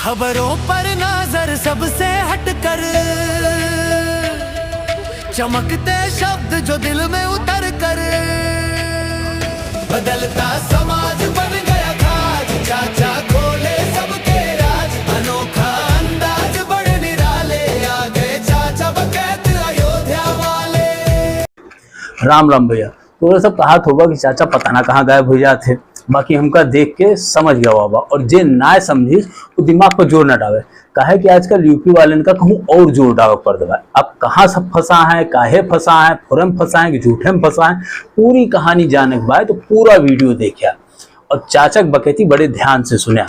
खबरों पर नजर सबसे हटकर, चमकते शब्द जो दिल में उतर कर, बदलता समाज बन गया खाज, चाचा खोले सबके राज, अनोखा अंदाज बड़े निराले, आ गए चाचा बकैत अयोध्या वाले। राम राम भैया। तो सब कहा होगा कि चाचा पता ना कहाँ गायब हो जाते, बाकी हमका देख के समझ गया बाबा। और जे ना समझी वो दिमाग पर जोर न डाले, काहे कि आजकल यूपी वाले का कहूँ और जोर डाल कर देगा। अब कहाँ सब फंसा है, काहे फंसा है, फोरम फंसा है कि झूठे में फंसा है, पूरी कहानी जाने के बाद तो पूरा वीडियो देखा और चाचा बकैती बड़े ध्यान से सुना।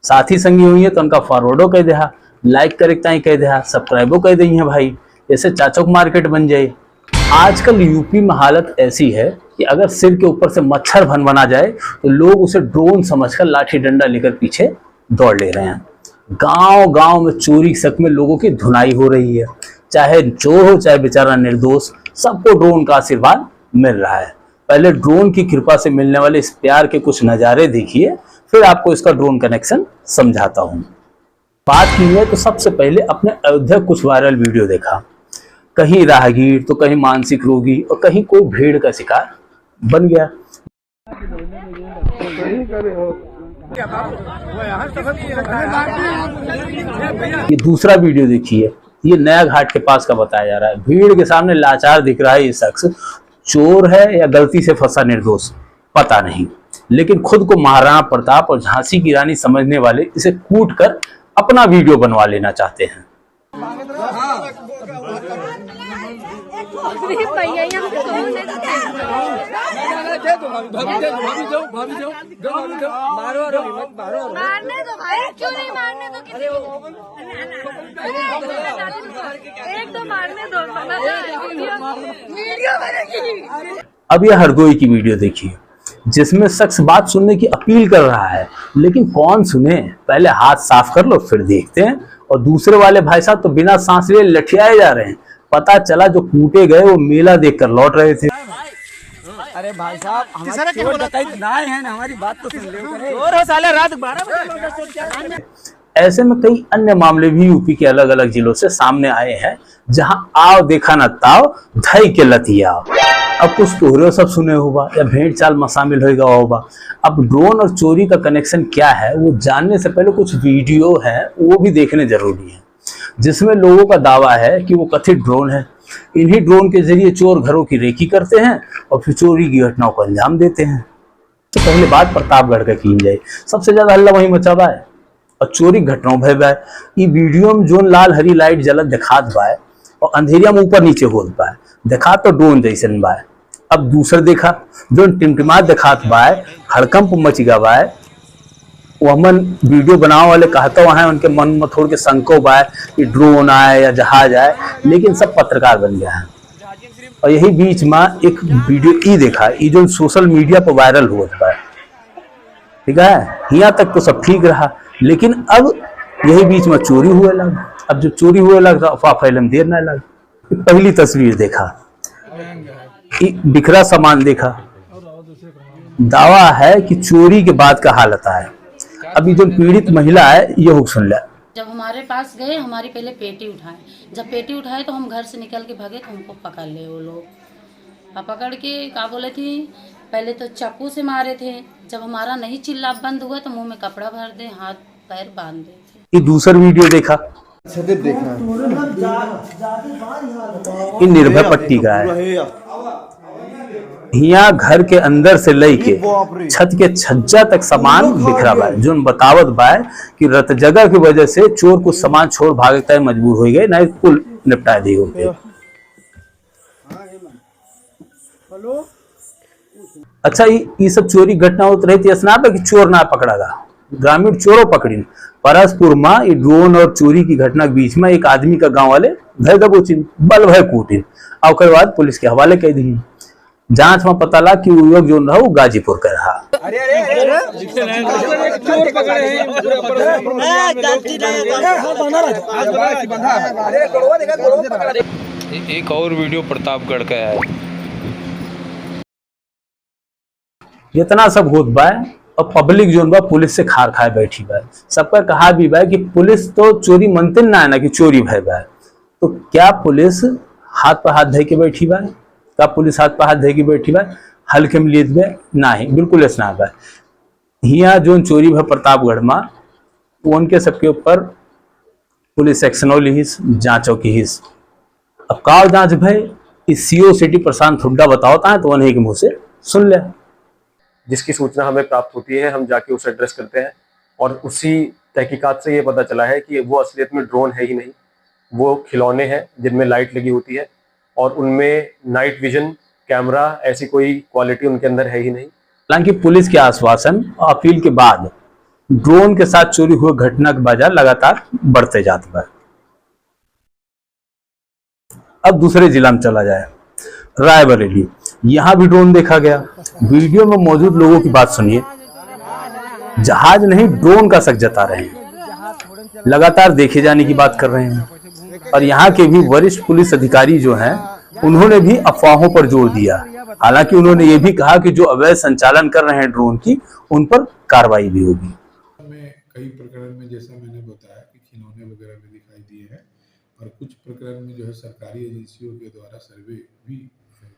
साथी संगी हुई है तो उनका फॉरवर्डो कह दिया, लाइक करे कह दिया, सब्सक्राइबो कह दी है भाई, जैसे चाचा को मार्केट बन जाए। आजकल यूपी में हालत ऐसी है कि अगर सिर के ऊपर से मच्छर भन जाए तो लोग उसे ड्रोन समझकर लाठी डंडा लेकर पीछे दौड़ ले रहे हैं। गांव गांव में चोरी शक में लोगों की धुनाई हो रही है, चाहे चोर हो चाहे बेचारा निर्दोष, सबको ड्रोन का आशीर्वाद मिल रहा है। पहले ड्रोन की कृपा से मिलने वाले इस प्यार के कुछ नज़ारे देखिए, फिर आपको इसका ड्रोन कनेक्शन समझाता हूँ। बात की है तो सबसे पहले अपने अयोध्या कुछ वायरल वीडियो देखा, कहीं राहगीर तो कहीं मानसिक रोगी और कहीं कोई भीड़ का शिकार बन गया। ये दूसरा वीडियो देखिए, ये नया घाट के पास का बताया जा रहा है। भीड़ के सामने लाचार दिख रहा है ये शख्स, चोर है या गलती से फंसा निर्दोष पता नहीं, लेकिन खुद को महाराणा प्रताप और झांसी की रानी समझने वाले इसे कूट कर अपना वीडियो बनवा लेना चाहते हैं। मारने दो भाई, क्यों नहीं मारने दो किसी को? एक तो मारने दो, वीडियो बनेगी। अब यह हरदोई की वीडियो देखिए, जिसमें शख्स बात सुनने की अपील कर रहा है, लेकिन कौन सुने, पहले हाथ साफ कर लो फिर देखते हैं। और दूसरे वाले भाई साहब तो बिना सांस लिए लठियाए जा रहे हैं। पता चला जो कूटे गए वो मेला देखकर लौट रहे थे। अरे भाई साहब, हमारी बात तो सुन लो, साले रात 12 बजे। ऐसे में कई अन्य मामले भी यूपी के अलग अलग जिलों से सामने आए हैं, जहां आओ देखा न ताओ धई के लतिया। अब कुछ तोहरे सब सुने होगा या भेंट चाल में शामिल होगा। अब ड्रोन और चोरी का कनेक्शन क्या है वो जानने से पहले कुछ वीडियो है वो भी देखने जरूरी है, जिसमें लोगों का दावा है कि वो कथित ड्रोन है। इन्हीं ड्रोन के जरिए चोर घरों की रेकी करते हैं और फिर चोरी की घटनाओं को अंजाम देते हैं। तो पहले बात प्रतापगढ़ का की जाए, सबसे ज्यादा हल्ला वहीं मचा हुआ है और चोरी घटनाओं भय बाय। ये वीडियो में जोन लाल हरी लाइट जलत दिखात बाय और अंधेरिया में ऊपर नीचे होत बाय, दिखा तो ड्रोन जैसन बाय। अब दूसर देखा जो टिमटिमात दिखात बाय, हड़कंप मच गा बाय, वो हमन वीडियो बनाने वाले कहते वहां उनके मन में थोड़ के संको बाय कि ड्रोन आए या जहाज आए, लेकिन सब पत्रकार बन गया है। और यही बीच में एक वीडियो ई देखा, ये जो सोशल मीडिया पर वायरल हुआ था, ठीक है, यहाँ तक तो सब ठीक रहा, लेकिन अब यही बीच में चोरी हुए लग। अब जब चोरी हुए लग तो अफवाह फैलने में देर न लग। पहली तस्वीर देखा, बिखरा सामान देखा, दावा है कि चोरी के बाद का हालत है। अभी जो पीड़ित महिला है ये सुन ले। जब हमारे पास गए, हमारी पहले पेटी उठाए, जब पेटी उठाए तो हम घर से निकल के भागे तो हमको पकड़ ले वो लोग। पकड़ के क्या बोले थी, पहले तो चाकू से मारे थे, जब हमारा नहीं चिल्ला बंद हुआ तो मुंह में कपड़ा भर दे, हाथ पैर बांध दे। ये दूसरा वीडियो देखा, ये निर्भय पट्टी का है। यहाँ घर के अंदर से लेके छत के छज्जा तक सामान बिखरा बा, जो बतावत बा कि रत जगह की वजह से चोर कुछ सामान छोड़ भागता है, मजबूर हो गए, नहीं कुल निपटा दी होते। अच्छा, ये सब चोरी घटना होती रही थी, स्नाप है कि चोर ना पकड़ागा, ग्रामीण चोरों पकड़ी। परसपुर में ये ड्रोन और चोरी की घटना के बीच में एक आदमी का गांव वाले भय दबोचिन, बल भय कूटिन, और बाद पुलिस के हवाले कह दी। जांच में पता लगा कि युवक जो रहा वो गाजीपुर का रहा। एक और वीडियो प्रतापगढ़ का है। इतना सब होत बा और पब्लिक जो बा पुलिस से खार खाए बैठी बा। सबका कहा भी बा कि पुलिस तो चोरी मनते ना है ना कि चोरी भय बा। तो क्या पुलिस हाथ पर हाथ धे के बैठी बा? क्या पुलिस हाथ पर हाथ धे के बैठी बा? हल्के में लिए हुए नहीं, बिल्कुल ऐसा ना बा। यहाँ जो चोरी भय प्रतापगढ़ में वो उनके सबके ऊपर पुलिस एक्शन ली जांचों की हिस्स। अब का जांच भय इस सीओ सिटी प्रशांत हुड्डा बताता है तो उन्हीं के मुंह से सुन ले। जिसकी सूचना हमें प्राप्त होती है हम जाके उसे एड्रेस करते हैं और उसी तहकीकात से ये पता चला है कि वो असलियत में ड्रोन है ही नहीं, वो खिलौने हैं जिनमें लाइट लगी होती है और उनमें नाइट विजन कैमरा ऐसी कोई क्वालिटी उनके अंदर है ही नहीं। हालांकि पुलिस के आश्वासन और अपील के बाद ड्रोन के साथ चोरी हुए घटना का बाजार लगातार बढ़ते जाता है। अब दूसरे जिला में चला जाए, रायबरेली। यहां भी ड्रोन देखा गया। वीडियो में मौजूद लोगों की बात सुनिए। जहाज नहीं ड्रोन का शक जता रहे हैं, लगातार देखे जाने की बात कर रहे हैं। और यहाँ के भी वरिष्ठ पुलिस अधिकारी जो हैं उन्होंने भी अफवाहों पर जोर दिया। हालांकि उन्होंने ये भी कहा कि जो अवैध संचालन कर रहे हैं ड्रोन की उन पर कार्रवाई भी होगी। कई प्रकरण में जैसा मैंने बताया कि खिलौने वगैरह में दिखाई दिए हैं और कुछ प्रकरण में जो है सरकारी एजेंसियों के द्वारा सर्वे भी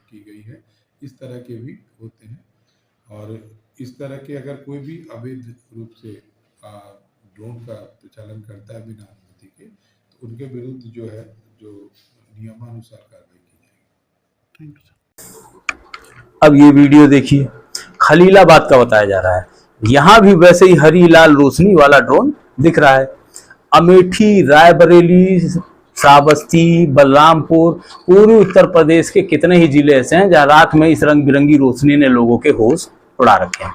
की गई है। इस तरह के भी होते हैं और इस तरह के अगर कोई भी अवैध रूप से ड्रोन का प्रचालन करता है बिना अनुमति के तो उनके विरुद्ध जो है जो नियमानुसार कार्रवाई की जाएगी। अब ये वीडियो देखिए, खलीलाबाद का बताया जा रहा है। यहां भी वैसे ही हरी लाल रोशनी वाला ड्रोन दिख रहा है। अमेठी, रायबरेली, श्रावस्ती, बलरामपुर, पूर्वी उत्तर प्रदेश के कितने ही जिले ऐसे हैं जहां रात में इस रंग बिरंगी रोशनी ने लोगों के होश उड़ा रखे हैं।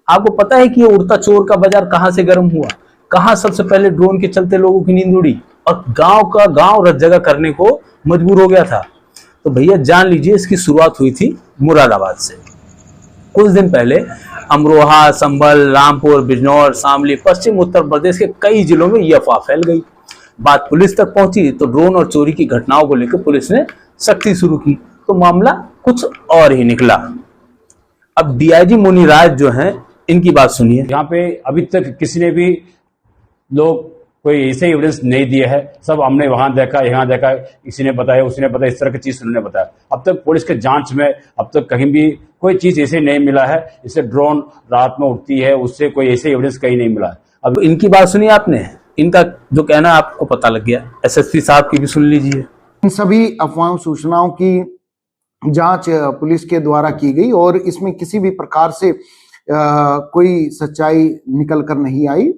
आपको पता है कि ये उड़ता चोर का बाजार कहां से गर्म हुआ? कहां सबसे पहले ड्रोन के चलते लोगों की नींद उड़ी और गांव का गांव रत जगह करने को मजबूर हो गया था? तो भैया जान लीजिए, इसकी शुरुआत हुई थी मुरादाबाद से। कुछ दिन पहले अमरोहा, संभल, रामपुर, बिजनौर, शामली, पश्चिम उत्तर प्रदेश के कई जिलों में यह अफवाह फैल गई। बात पुलिस तक पहुंची तो ड्रोन और चोरी की घटनाओं को लेकर पुलिस ने सख्ती शुरू की तो मामला कुछ और ही निकला। अब डीआईजी मुनिराज जो हैं, इनकी बात सुनिए। यहाँ पे अभी तक किसी ने भी लोग कोई ऐसे एविडेंस नहीं दिए है। सब हमने वहां देखा, यहाँ देखा, किसी ने बताया, उसी ने बताया, इस तरह की चीज उन्होंने बताया। अब तक पुलिस के जांच में अब तक कहीं भी कोई चीज ऐसे नहीं मिला है। इससे ड्रोन रात में उड़ती है, उससे कोई ऐसे एविडेंस कहीं नहीं मिला है। अब इनकी बात सुनिए आपने, इनका जो कहना आपको पता लग गया। एसएसपी साहब की भी सुन लीजिए। इन सभी अफवाहों सूचनाओं की जांच पुलिस के द्वारा की गई और इसमें किसी भी प्रकार से कोई सच्चाई निकल कर नहीं आई।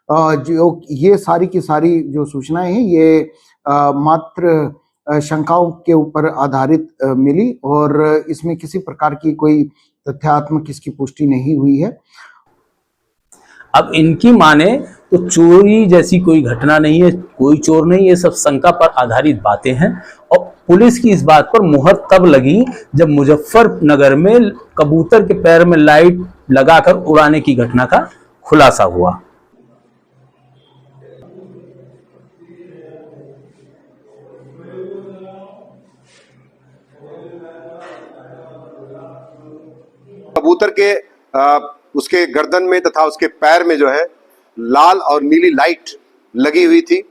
जो ये सारी की सारी जो सूचनाएं हैं ये मात्र शंकाओं के ऊपर आधारित मिली और इसमें किसी प्रकार की कोई तथ्यात्मक इसकी पुष्टि नहीं हुई है। अब इनकी माने तो चोरी जैसी कोई घटना नहीं है, कोई चोर नहीं, ये सब शंका पर आधारित बातें हैं। और पुलिस की इस बात पर मुहर तब लगी जब मुजफ्फरनगर में कबूतर के पैर में लाइट लगाकर उड़ाने की घटना का खुलासा हुआ। कबूतर के उसके गर्दन में तथा उसके पैर में जो है लाल और नीली लाइट लगी हुई थी।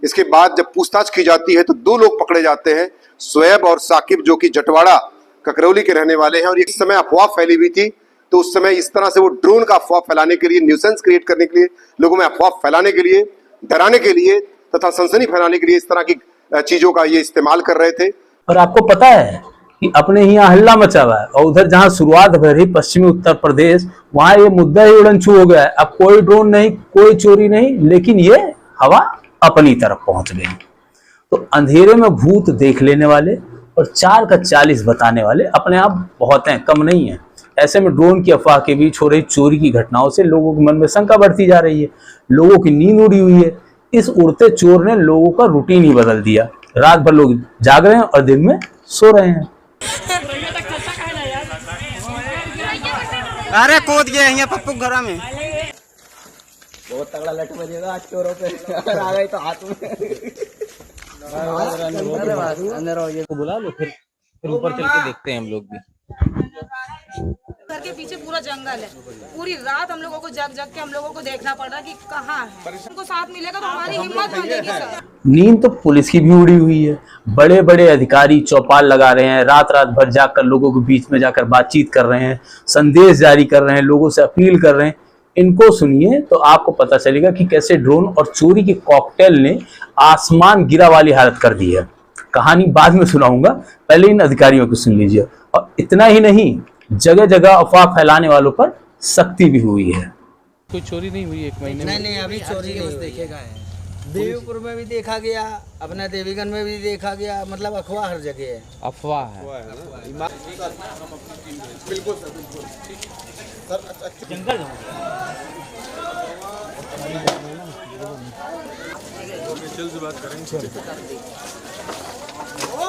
इसके बाद जब पूछताछ की जाती है तो दो लोग पकड़े जाते हैं, शोएब और साकिब, जो कि जटवाड़ा ककरौली के रहने वाले हैं। और इस समय अफवाह फैली हुई थी तो उस समय इस तरह से वो ड्रोन का अफवाह फैलाने के लिए, न्यूसेंस क्रिएट करने के लिए, लोगों में अफवाह फैलाने के लिए, डराने के लिए तथा सनसनी फैलाने के लिए इस तरह की चीजों का ये इस्तेमाल कर रहे थे। और आपको पता है कि अपने यहाँ हल्ला मचा हुआ है और उधर जहां शुरुआत हो रही पश्चिमी उत्तर प्रदेश, वहां ये मुद्दा ही उड़नछू हो गया है। अब कोई ड्रोन नहीं, कोई चोरी नहीं, लेकिन ये हवा अपनी तरफ पहुंच गई। तो अंधेरे में भूत देख लेने वाले और 4 का 40 बताने वाले अपने आप बहुत हैं, कम नहीं है। ऐसे में ड्रोन की अफवाह के बीच हो रही चोरी की घटनाओं से लोगों के मन में शंका बढ़ती जा रही है। लोगों की नींद उड़ी हुई है। इस उड़ते चोर ने लोगों का रूटीन ही बदल दिया। रात भर लोग जाग रहे हैं और दिन में सो रहे हैं। अरे कूद गए यहाँ पप्पू घर में। बहुत तगड़ा लट बजेगा आज चोरों पे। अगर आ गए तो हाथ में अंदर बुला लो, फिर ऊपर चल के देखते हैं हम लोग भी। घर के पीछे पूरा जंगल है। पूरी रात हम लोगों को जग जग के हम लोगों को देखना पड़ रहा है कि कहाँ है। उनको साथ मिलेगा तो हमारी हिम्मत बनेगी सर। नींद तो पुलिस की भी उड़ी हुई है। बड़े बड़े अधिकारी चौपाल लगा रहे हैं, रात रात भर जाकर लोगों के बीच में जाकर बातचीत कर रहे हैं, संदेश जारी कर रहे हैं, लोगों से अपील कर रहे हैं। इनको सुनिए तो आपको पता चलेगा कि कैसे ड्रोन और चोरी के कॉकटेल ने आसमान गिरा वाली हालत कर दी है। कहानी बाद में सुनाऊंगा, पहले इन अधिकारियों को सुन लीजिए। और इतना ही नहीं, जगह जगह अफवाह फैलाने वालों पर सख्ती भी हुई है। कोई चोरी नहीं हुई 1 महीने में? नहीं, अभी चोरी नहीं देखेगा है। देवपुर में भी देखा गया, अपना देवीगंज में भी देखा गया, मतलब अफवाह हर जगह है। अफवाह है। बिल्कुल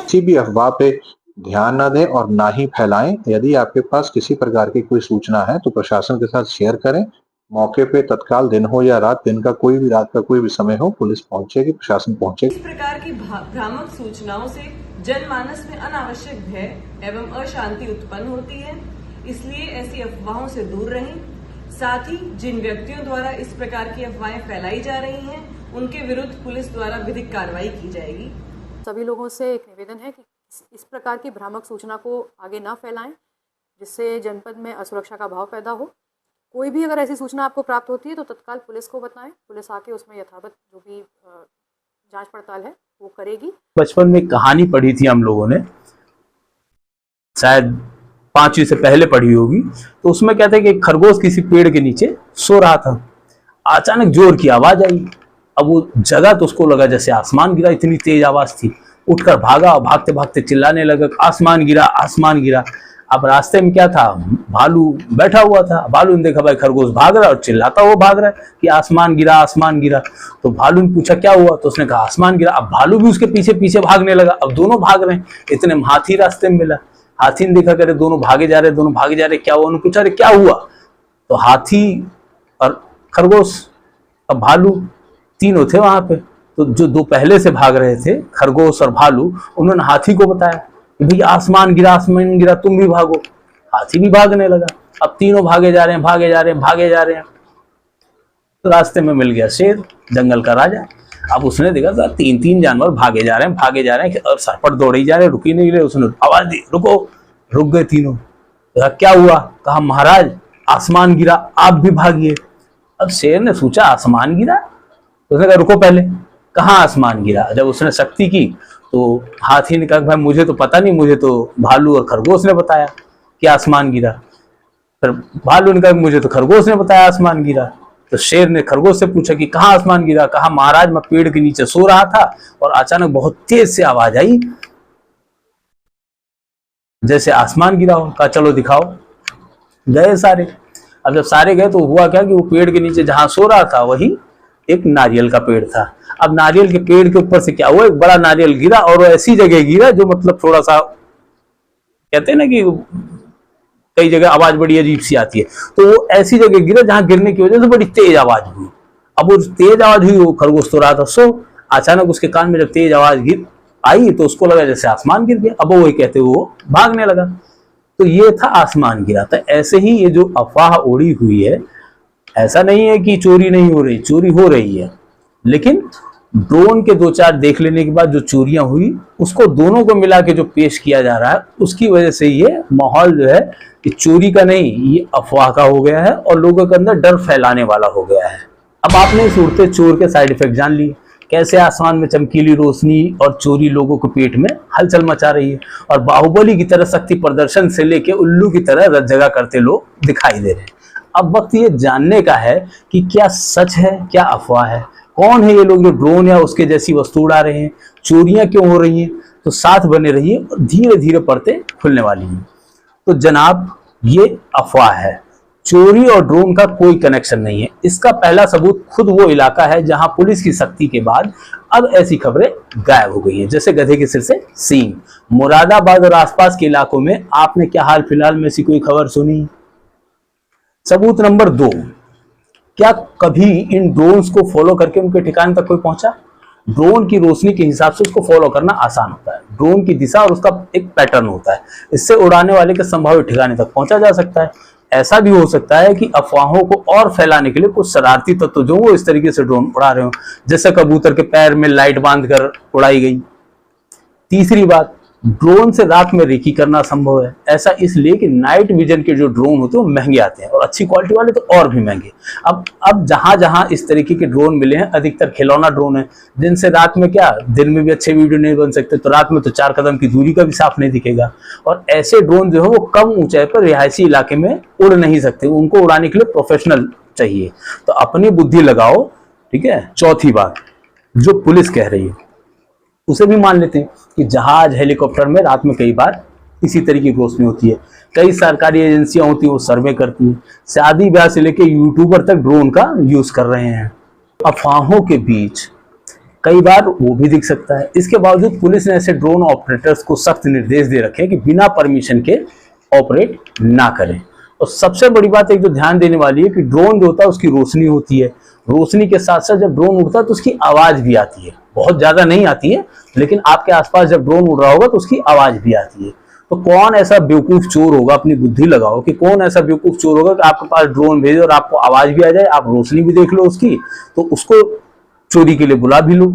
किसी भी अफवाह पे ध्यान न दें और ना ही फैलाएं। यदि आपके पास किसी प्रकार की कोई सूचना है तो प्रशासन के साथ शेयर करें। मौके पे तत्काल, दिन हो या रात, दिन का कोई भी, रात का कोई भी समय हो, पुलिस पहुंचेगी, प्रशासन पहुंचेगी। इस प्रकार की भ्रामक सूचनाओं से जनमानस में अनावश्यक भय एवं अशांति उत्पन्न होती है, इसलिए ऐसी अफवाहों से दूर रहें। साथ ही जिन व्यक्तियों द्वारा इस प्रकार की अफवाहें फैलाई जा रही हैं, उनके विरुद्ध पुलिस द्वारा विधिक कार्रवाई की जाएगी। सभी लोगों से एक निवेदन है कि इस प्रकार की भ्रामक सूचना को आगे न फैलाएं, जिससे जनपद में असुरक्षा का भाव पैदा हो। कोई भी अगर ऐसी सूचना आपको प्राप्त होती है तो तत्काल पुलिस को बताएं, पुलिस आके उसमें यथावत जो भी जांच पड़ताल है वो करेगी। बचपन में कहानी पढ़ी थी हम लोगों ने, शायद 5वीं से पहले पढ़ी होगी, तो उसमें कहते हैं कि खरगोश किसी पेड़ के नीचे सो रहा था, अचानक जोर की आवाज आई। अब वो जगह तो उसको लगा जैसे आसमान गिरा, इतनी तेज आवाज थी। उठकर भागा, भागते भागते चिल्लाने लगा, आसमान गिरा, आसमान गिरा। अब रास्ते में क्या था, भालू बैठा हुआ था। भालू ने देखा भाई खरगोश भाग रहा है और चिल्लाता हुआ भाग रहा है कि आसमान गिरा, आसमान गिरा। तो भालू ने पूछा क्या हुआ, तो उसने कहा आसमान गिरा। अब भालू भी उसके पीछे पीछे भागने लगा। अब दोनों भाग रहे हैं, इतने में हाथी रास्ते में मिला। हाथी ने देखा करे दोनों भागे जा रहे, दोनों भागे जा रहे, क्या हुआ? उन्होंने पूछा अरे क्या हुआ? तो हाथी और खरगोश, अब भालू, तीनों थे वहां पे। तो जो दो पहले से भाग रहे थे, खरगोश और भालू, उन्होंने हाथी को बताया कि भैया आसमान गिरा, आसमान गिरा, तुम भी भागो। हाथी भी भागने लगा। अब तीनों भागे जा रहे हैं, भागे जा रहे हैं, भागे जा रहे हैं। तो रास्ते में मिल गया शेर, जंगल का राजा। अब उसने देखा था 3 जानवर भागे जा रहे हैं, भागे जा रहे हैं और सरपट दौड़े जा रहे हैं, रुकी नहीं रहे। उसने आवाज दी रुको, रुक गए तीनों। क्या हुआ? कहा महाराज आसमान गिरा, आप भी भागिए। अब शेर ने सोचा आसमान गिरा, उसने कहा रुको पहले, कहाँ आसमान गिरा? जब उसने शक्ति की तो हाथी ने कहा भाई मुझे तो पता नहीं, मुझे तो भालू और खरगोश ने बताया कि आसमान गिरा। फिर भालू ने कहा मुझे तो खरगोश ने बताया आसमान गिरा। तो शेर ने खरगोश से पूछा कि कहाँ आसमान गिरा? कहा महाराज मैं पेड़ के नीचे सो रहा था और अचानक बहुत तेज से आवाज आई जैसे आसमान गिरा हो। कहा चलो दिखाओ। गए सारे। अब जब सारे गए तो हुआ क्या कि वो पेड़ के नीचे जहां सो रहा था वही एक नारियल का पेड़ था। अब नारियल के पेड़ के ऊपर से क्या हुआ, एक बड़ा नारियल गिरा और वो ऐसी जगह गिरा जो मतलब थोड़ा सा कहते हैं ना कि कई जगह आवाज बड़ी अजीब सी आती है, तो वो ऐसी जगह गिरा जहां गिरने की वजह से बड़ी तेज आवाज हुई। अब वो तेज आवाज हुई, वो खरगोश तो रहा था सो, अचानक उसके कान में जब तेज आवाज गिर आई तो उसको लगा जैसे आसमान गिर गया। अब वो वही कहते हुए वो भागने लगा। तो ये था आसमान गिरा था। ऐसे ही ये जो अफवाह उड़ी हुई है, ऐसा नहीं है कि चोरी नहीं हो रही, चोरी हो रही है, लेकिन ड्रोन के 2-4 देख लेने के बाद जो चोरियां हुई उसको दोनों को मिला के जो पेश किया जा रहा है, उसकी वजह से ये माहौल जो है कि चोरी का नहीं, ये अफवाह का हो गया है और लोगों के अंदर डर फैलाने वाला हो गया है। अब आपने इस उड़ते चोर के साइड इफेक्ट जान लिए, कैसे आसमान में चमकीली रोशनी और चोरी लोगों के पेट में हलचल मचा रही है और बाहुबली की तरह शक्ति प्रदर्शन से लेके उल्लू की तरह रत जगह करते लोग दिखाई दे रहे हैं। अब वक्त ये जानने का है कि क्या सच है, क्या अफवाह है, कौन है ये लोग जो ड्रोन या उसके जैसी वस्तु उड़ा रहे हैं, चोरियां क्यों हो रही हैं। तो साथ बने रहिए और धीरे धीरे परतें खुलने वाली हैं। तो जनाब ये अफवाह है, चोरी और ड्रोन का कोई कनेक्शन नहीं है। इसका पहला सबूत खुद वो इलाका है जहां पुलिस की सख्ती के बाद अब ऐसी खबरें गायब हो गई हैं, जैसे गधे के सिर से सींग। मुरादाबाद और आसपास के इलाकों में आपने क्या हाल फिलहाल में ऐसी कोई खबर सुनी? सबूत नंबर 2, क्या कभी इन ड्रोन्स को फॉलो करके उनके ठिकाने तक कोई पहुंचा? ड्रोन की रोशनी के हिसाब से उसको फॉलो करना आसान होता है। ड्रोन की दिशा और उसका एक पैटर्न होता है, इससे उड़ाने वाले के संभावित ठिकाने तक पहुंचा जा सकता है। ऐसा भी हो सकता है कि अफवाहों को और फैलाने के लिए कुछ शरारती तत्व जो वो इस तरीके से ड्रोन उड़ा रहे हो, जैसे कबूतर के पैर में लाइट बांधकर उड़ाई गई। तीसरी बात, ड्रोन से रात में रेकी करना संभव है। ऐसा इसलिए कि नाइट विजन के जो ड्रोन होते हैं वो महंगे आते हैं और अच्छी क्वालिटी वाले तो और भी महंगे। अब जहां जहां इस तरीके के ड्रोन मिले हैं, अधिकतर खिलौना ड्रोन है, जिनसे रात में क्या, दिन में भी अच्छे वीडियो नहीं बन सकते, तो रात में तो 4 कदम की दूरी का भी साफ नहीं दिखेगा। और ऐसे ड्रोन जो है वो कम ऊंचाई पर रिहायशी इलाके में उड़ नहीं सकते, उनको उड़ाने के लिए प्रोफेशनल चाहिए। तो अपनी बुद्धि लगाओ, ठीक है। चौथी बात, जो पुलिस कह रही है उसे भी मान लेते हैं कि जहाज हेलीकॉप्टर में रात में कई बार इसी तरीके की रोशनी होती है। कई सरकारी एजेंसियां होती हैं वो सर्वे करती हैं। शादी ब्याह से लेके यूट्यूबर तक ड्रोन का यूज कर रहे हैं। अफवाहों के बीच कई बार वो भी दिख सकता है। इसके बावजूद पुलिस ने ऐसे ड्रोन ऑपरेटर्स को सख्त निर्देश दे रखे हैं कि बिना परमिशन के ऑपरेट ना करें। और सबसे बड़ी बात एक जो ध्यान देने वाली है कि ड्रोन जो होता है उसकी रोशनी होती है, रोशनी के साथ साथ जब ड्रोन उड़ता है तो उसकी आवाज भी आती है। बहुत ज्यादा नहीं आती है, लेकिन आपके आसपास जब ड्रोन उड़ रहा होगा तो उसकी आवाज भी आती है। तो कौन ऐसा बेवकूफ चोर होगा, अपनी बुद्धि लगाओ कि कौन ऐसा बेवकूफ चोर होगा कि आपके पास ड्रोन भेजे और आपको आवाज भी आ जाए, आप रोशनी भी देख लो उसकी, तो उसको चोरी के लिए बुला भी लो,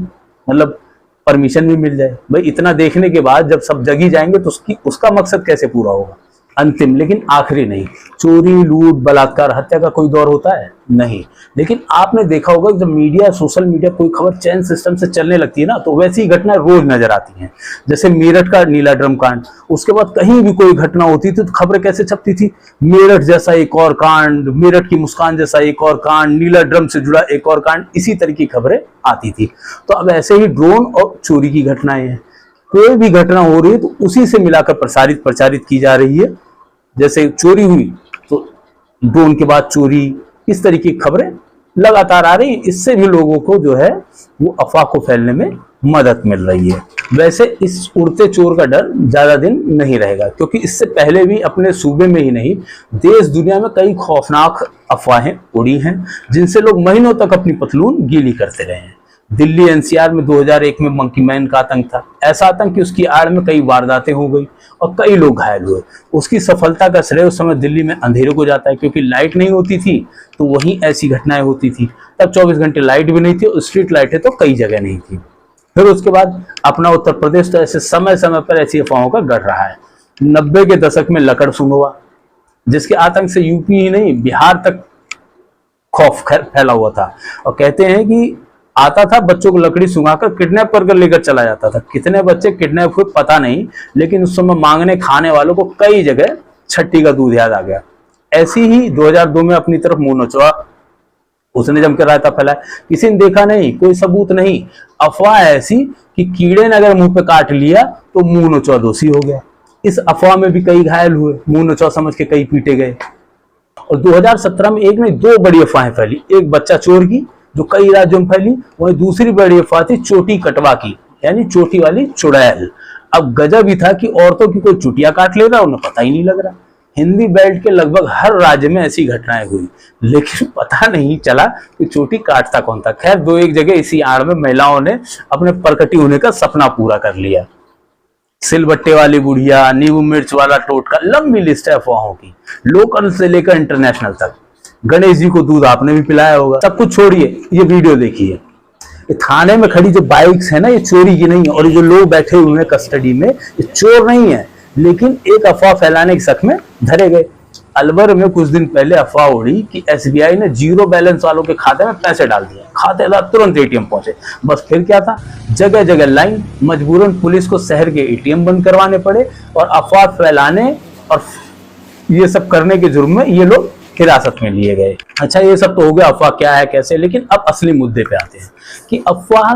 मतलब परमिशन भी मिल जाए। भाई इतना देखने के बाद जब सब जगी जाएंगे तो उसका मकसद कैसे पूरा होगा। अंतिम लेकिन आखिरी नहीं, चोरी, लूट, बलात्कार, हत्या का कोई दौर होता है नहीं। लेकिन आपने देखा होगा जब मीडिया, सोशल मीडिया कोई खबर चैन सिस्टम से चलने लगती है ना, तो वैसी ही घटनाएं रोज नजर आती हैं। जैसे मेरठ का नीला ड्रम कांड, उसके बाद कहीं भी कोई घटना होती थी तो खबरें कैसे छपती थी, मेरठ जैसा एक और कांड, मेरठ की मुस्कान जैसा एक और कांड, नीला ड्रम से जुड़ा एक और कांड, इसी तरह की खबरें आती थी। तो अब ऐसे ही ड्रोन और चोरी की घटनाएं हैं। कोई भी घटना हो रही है तो उसी से मिलाकर प्रचारित की जा रही है। जैसे चोरी हुई तो ड्रोन के बाद चोरी, इस तरीके की खबरें लगातार आ रही हैं। इससे भी लोगों को जो है वो अफवाह को फैलने में मदद मिल रही है। वैसे इस उड़ते चोर का डर ज्यादा दिन नहीं रहेगा, क्योंकि इससे पहले भी अपने सूबे में ही नहीं, देश दुनिया में कई खौफनाक अफवाहें उड़ी हैं, जिनसे लोग महीनों तक अपनी पतलून गीली करते रहे हैं। दिल्ली एनसीआर में 2001 में मंकी मैन का आतंक था। ऐसा आतंक कि उसकी आड़ में कई वारदातें हो गई और कई लोग घायल हुए। उसकी सफलता का श्रेय उस समय दिल्ली में अंधेरे को जाता है, क्योंकि लाइट नहीं होती थी तो वहीं ऐसी घटनाएं होती थी। तब 24 घंटे लाइट भी नहीं थी और स्ट्रीट लाइटें तो कई जगह नहीं थी। फिर उसके बाद अपना उत्तर प्रदेश तो ऐसे समय समय पर ऐसी अफवाहों का गढ़ रहा है। 90 के दशक में लकड़ सुंग हुआ, जिसके आतंक से यूपी ही नहीं बिहार तक खौफ फैला हुआ था। और कहते हैं कि आता था, बच्चों को लकड़ी सुंघाकर किडनैप कर लेकर चला जाता था। कितने बच्चे किडनैप हुए पता नहीं, लेकिन उस समय मांगने खाने वालों को कई जगह छट्टी का दूध याद आ गया। ऐसी ही 2002 में अपनी तरफ मुंह नोचवा उसने जमकर रायता फैलाया। किसी ने देखा नहीं, कोई सबूत नहीं, अफवाह ऐसी कि कीड़े ने अगर मुंह पे काट लिया तो मुंह नोचवा दोषी हो गया। इस अफवाह में भी कई घायल हुए, मुंह नोचवा समझ के कई पीटे गए। और 2017 में एक नहीं 2 बड़ी अफवाहें फैली। एक बच्चा चोर की जो कई राज्यों में फैली, वहीं दूसरी बड़ी अफवाह थी चोटी कटवा की, यानी चोटी वाली चुड़ैल। अब गजब ही था कि औरतों की कोई चुटिया काट ले रहा, उन्हें पता ही नहीं लग रहा। हिंदी बेल्ट के लगभग हर राज्य में ऐसी घटनाएं हुई, लेकिन पता नहीं चला कि चोटी काटता कौन था। खैर 2-1 जगह इसी आड़ में महिलाओं ने अपने परकटी होने का सपना पूरा कर लिया। सिलबट्टे वाली बुढ़िया, नींबू मिर्च वाला टोटका, लंबी लिस्ट है अफवाहों की, लोकल से लेकर इंटरनेशनल तक। गणेश जी को दूध आपने भी पिलाया होगा। सब कुछ छोड़िए, ये वीडियो देखिए। ये थाने में खड़ी जो बाइक्स है ना, ये चोरी की नहीं है, और ये जो लोग बैठे हुए हैं कस्टडी में, ये चोर नहीं है, लेकिन एक अफवाह फैलाने के शक में धरे गए। अलवर में कुछ दिन पहले अफवाह उड़ी कि एसबीआई ने 0 बैलेंस वालों के खाते में पैसे डाल दिए। खातेदार तुरंत एटीएम पहुंचे। बस फिर क्या था, जगह जगह लाइन, मजबूरन पुलिस को शहर के एटीएम बंद करवाने पड़े, और अफवाह फैलाने और ये सब करने के जुर्म में ये लोग हिरासत में लिए गए। अच्छा, ये सब तो हो गया अफवाह क्या है कैसे, लेकिन अब असली मुद्दे पे आते हैं कि अफवाह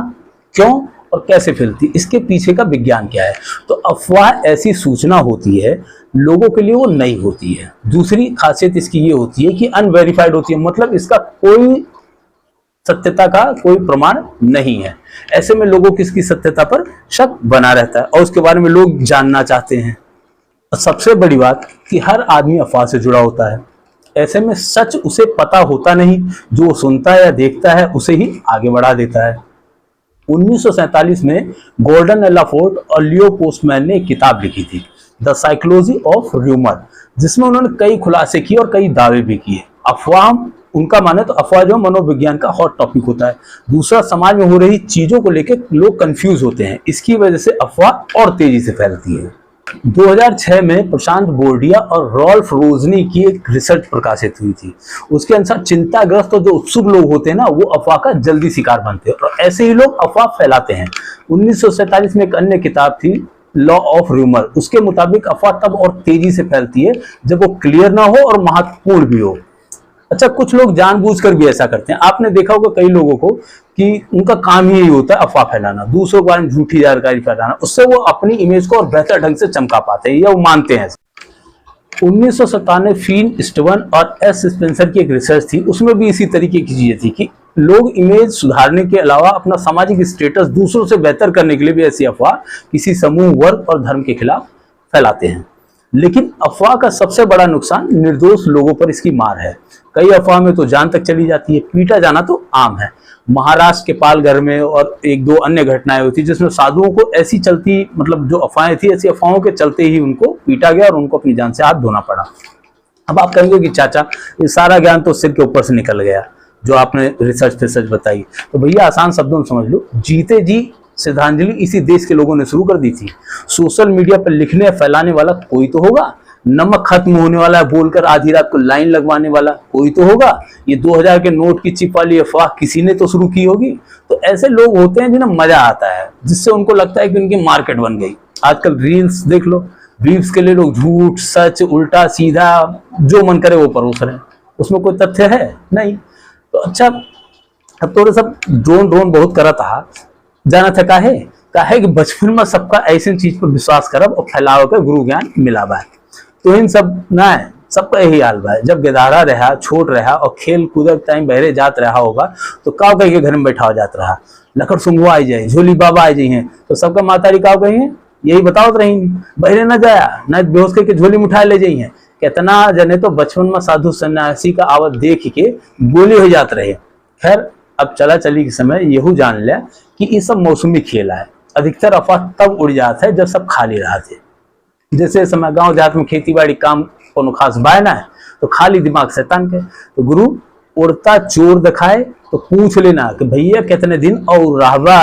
क्यों और कैसे फैलती, इसके पीछे का विज्ञान क्या है। तो अफवाह ऐसी सूचना होती है, लोगों के लिए वो नई होती है। दूसरी खासियत इसकी ये होती है कि अनवेरिफाइड होती है, मतलब इसका कोई सत्यता का कोई प्रमाण नहीं है। ऐसे में लोगों की इसकी सत्यता पर शक बना रहता है और उसके बारे में लोग जानना चाहते हैं। सबसे बड़ी बात कि हर आदमी अफवाह से जुड़ा होता है। ऐसे में सच उसे पता होता नहीं, जो सुनता है या देखता है उसे ही आगे बढ़ा देता है। 1947 में गॉर्डन एला फोर्ड और लियो पोस्टमैन ने एक किताब लिखी थी द साइकोलॉजी ऑफ र्यूमर, जिसमें उन्होंने कई खुलासे किए और कई दावे भी किए। अफवाह, उनका माने तो अफवाह जो मनोविज्ञान का हॉट टॉपिक होता है। दूसरा, समाज में हो रही चीजों को लेकर लोग कंफ्यूज होते हैं, इसकी वजह से अफवाह और तेजी से फैलती है। 2006 में प्रशांत बोर्डिया और रॉल्फ रोजनी की एक रिसर्च प्रकाशित हुई थी। उसके अनुसार चिंताग्रस्त और जो उत्सुक लोग होते हैं ना, वो अफवाह का जल्दी शिकार बनते हैं और ऐसे ही लोग अफवाह फैलाते हैं। 1947 में एक अन्य किताब थी, लॉ ऑफ र्यूमर। उसके मुताबिक अफवाह तब और तेजी से फैलती है जब वो क्लियर ना हो और महत्वपूर्ण भी हो। अच्छा, कुछ लोग जानबूझकर भी ऐसा करते हैं। आपने देखा होगा कई लोगों को कि उनका काम ही यही होता है अफवाह फैलाना, दूसरों के बारे में झूठी जानकारी फैलाना। उससे वो अपनी इमेज को और बेहतर ढंग से चमका पाते हैं या वो मानते हैं। 1997 में फिन स्टीवन और एस स्पेंसर की एक रिसर्च थी, उसमें भी इसी तरीके की चीजें थी कि लोग इमेज सुधारने के अलावा अपना सामाजिक स्टेटस दूसरों से बेहतर करने के लिए भी ऐसी अफवाह किसी समूह, वर्ग और धर्म के खिलाफ फैलाते हैं। लेकिन अफवाह का सबसे बड़ा नुकसान निर्दोष लोगों पर इसकी मार है। कई अफवाह में तो जान तक चली जाती है, पीटा जाना तो आम है। महाराष्ट्र के पालघर में और एक दो अन्य घटनाएं हुई थी जिसमें साधुओं को ऐसी चलती, मतलब जो अफवाहें थी, ऐसी अफवाहों के चलते ही उनको पीटा गया और उनको अपनी जान से हाथ धोना पड़ा। अब आप कहेंगे कि चाचा ये सारा ज्ञान तो सिर के ऊपर से निकल गया जो आपने रिसर्च बताई। तो भैया आसान शब्दों में समझ लो, जीते जी श्रद्धांजलि इसी देश के लोगों ने शुरू कर दी थी। सोशल मीडिया पर लिखने या फैलाने वाला कोई तो होगा, नमक खत्म होने वाला है बोलकर आधी रात को लाइन लगवाने वाला कोई तो होगा, ये 2000 के नोट की चिप वाली अफवाह किसी ने तो शुरू की होगी। तो ऐसे लोग होते हैं जिन्हें मजा आता है, जिससे उनको लगता है कि उनकी मार्केट बन गई। आजकल रील्स देख लो, रील्स के लिए लोग झूठ, सच, उल्टा सीधा जो मन करे वो परोस रहे हैं, उसमें कोई तथ्य है नहीं। तो अच्छा, अब तो सब ड्रोन बहुत करा था, जाना था काहे कि बचपन में सबका ऐसी चीज पर विश्वास करब और फैलाव का गुरु ज्ञान मिला बा। तो इन सब ना है, सबका यही हाल बा। जब गिदारा रहा, छोट रहा और खेल कूदक टाइम बहरे जात रहा होगा तो काव कही के घर में बैठा हो जात रहा, लखड़ सुंगवा आ जाए, झोली बाबा आ जाए हैं तो सबका मातारी काव कही है यही बताओ तो रही, बहरे न जाया न बेहोश करके झोली उठा ले जाइए। कितना जने तो बचपन में साधु सन्यासी का आवत देख के गोली हो जात रहे। खैर, अब चला चली के समय यहू जान लिया कि ये सब मौसमी खेला है। अधिकतर अफवाह तब उड़ जाता है जब सब खाली रहा थे। जैसे समय गांव देहात में खेती बाड़ी काम को खास बायना है तो खाली दिमाग शैतान के। तो गुरु उड़ता चोर दिखाए तो पूछ लेना कि भैया कितने दिन और रहबा।